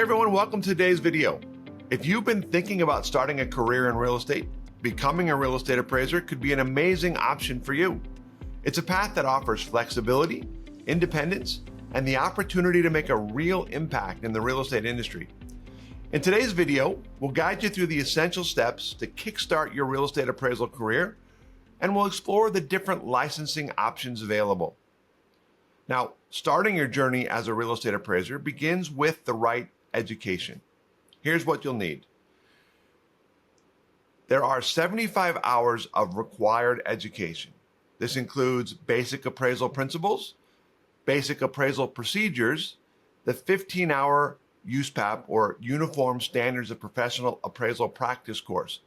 Hey everyone, welcome to today's video. If you've been thinking about starting a career in real estate, becoming a real estate appraiser could be an amazing option for you. It's a path that offers flexibility, independence, and the opportunity to make a real impact in the real estate industry. In today's video, we'll guide you through the essential steps to kickstart your real estate appraisal career, and we'll explore the different licensing options available. Now, starting your journey as a real estate appraiser begins with the right education. Here's what you'll need. There are 75 hours of required education. This includes basic appraisal principles, basic appraisal procedures, the 15-hour USPAP or Uniform Standards of Professional Appraisal Practice course.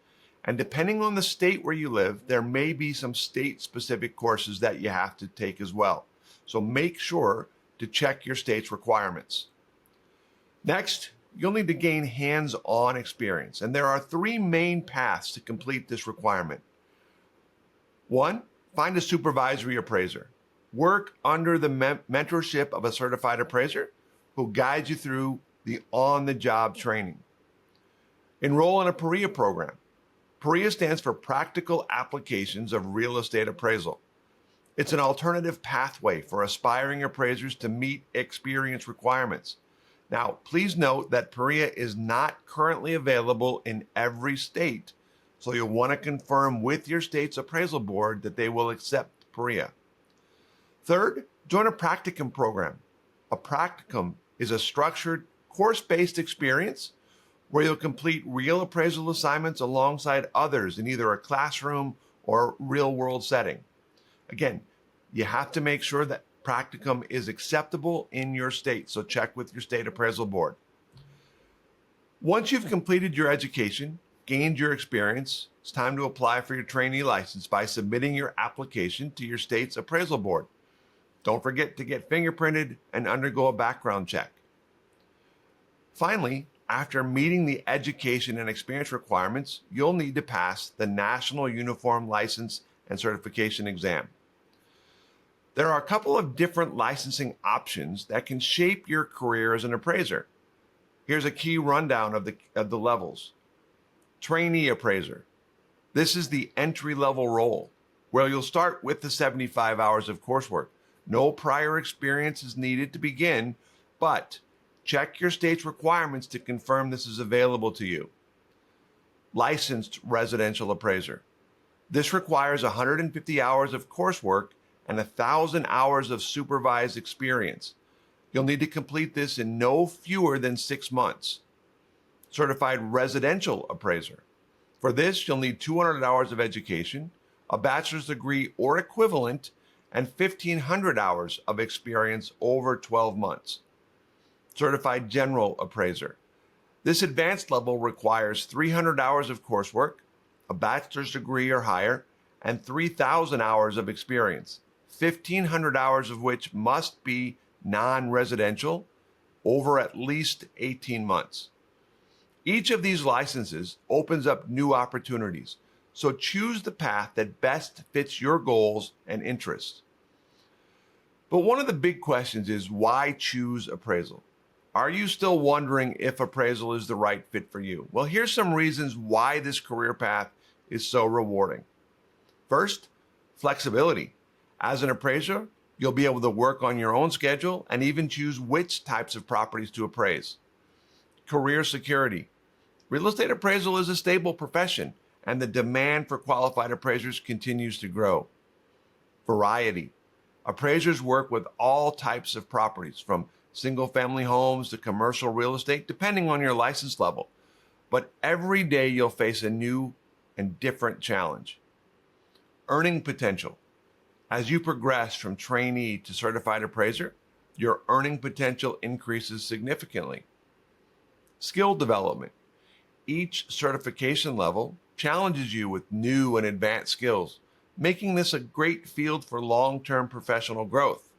And depending on the state where you live, there may be some state-specific courses that you have to take as well. So make sure to check your state's requirements. Next, you'll need to gain hands-on experience, and there are three main paths to complete this requirement. One, find a supervisory appraiser. Work under the mentorship of a certified appraiser who guides you through the on-the-job training. Enroll in a PREA program. PREA stands for Practical Applications of Real Estate Appraisal. It's an alternative pathway for aspiring appraisers to meet experience requirements. Now, please note that PREA is not currently available in every state, so you'll want to confirm with your state's appraisal board that they will accept PREA. Third, join a practicum program. A practicum is a structured, course-based experience where you'll complete real appraisal assignments alongside others in either a classroom or real-world setting. Again, you have to make sure that practicum is acceptable in your state, so check with your state appraisal board. Once you've completed your education, gained your experience, it's time to apply for your trainee license by submitting your application to your state's appraisal board. Don't forget to get fingerprinted and undergo a background check. Finally, after meeting the education and experience requirements, you'll need to pass the National Uniform License and Certification exam. There are a couple of different licensing options that can shape your career as an appraiser. Here's a key rundown of the levels. Trainee appraiser. This is the entry-level role, where you'll start with the 75 hours of coursework. No prior experience is needed to begin, but check your state's requirements to confirm this is available to you. Licensed residential appraiser. This requires 150 hours of coursework and 1,000 hours of supervised experience. You'll need to complete this in no fewer than 6 months. Certified residential appraiser. For this, you'll need 200 hours of education, a bachelor's degree or equivalent, and 1,500 hours of experience over 12 months. Certified general appraiser. This advanced level requires 300 hours of coursework, a bachelor's degree or higher, and 3,000 hours of experience, 1,500 hours of which must be non-residential over at least 18 months. Each of these licenses opens up new opportunities, so choose the path that best fits your goals and interests. But one of the big questions is, why choose appraisal? Are you still wondering if appraisal is the right fit for you? Well, here's some reasons why this career path is so rewarding. First, flexibility. As an appraiser, you'll be able to work on your own schedule and even choose which types of properties to appraise. Career security. Real estate appraisal is a stable profession, and the demand for qualified appraisers continues to grow. Variety. Appraisers work with all types of properties, from single-family homes to commercial real estate, depending on your license level. But every day you'll face a new and different challenge. Earning potential. As you progress from trainee to certified appraiser, your earning potential increases significantly. Skill development. Each certification level challenges you with new and advanced skills, making this a great field for long-term professional growth.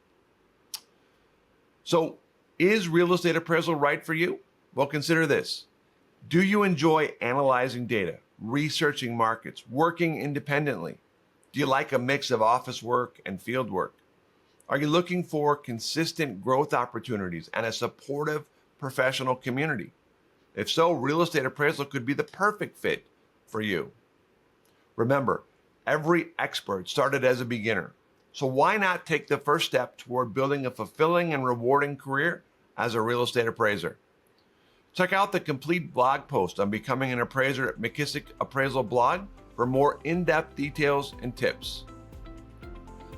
So, is real estate appraisal right for you? Well, consider this. Do you enjoy analyzing data, researching markets, working independently? Do you like a mix of office work and field work? Are you looking for consistent growth opportunities and a supportive professional community? If so, real estate appraisal could be the perfect fit for you. Remember, every expert started as a beginner. So why not take the first step toward building a fulfilling and rewarding career as a real estate appraiser? Check out the complete blog post on becoming an appraiser at McKissick Appraisal blog for more in-depth details and tips.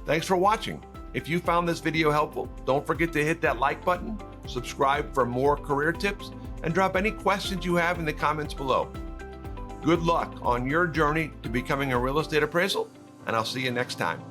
Thanks for watching. If you found this video helpful, don't forget to hit that like button, subscribe for more career tips, and drop any questions you have in the comments below. Good luck on your journey to becoming a real estate appraisal, and I'll see you next time.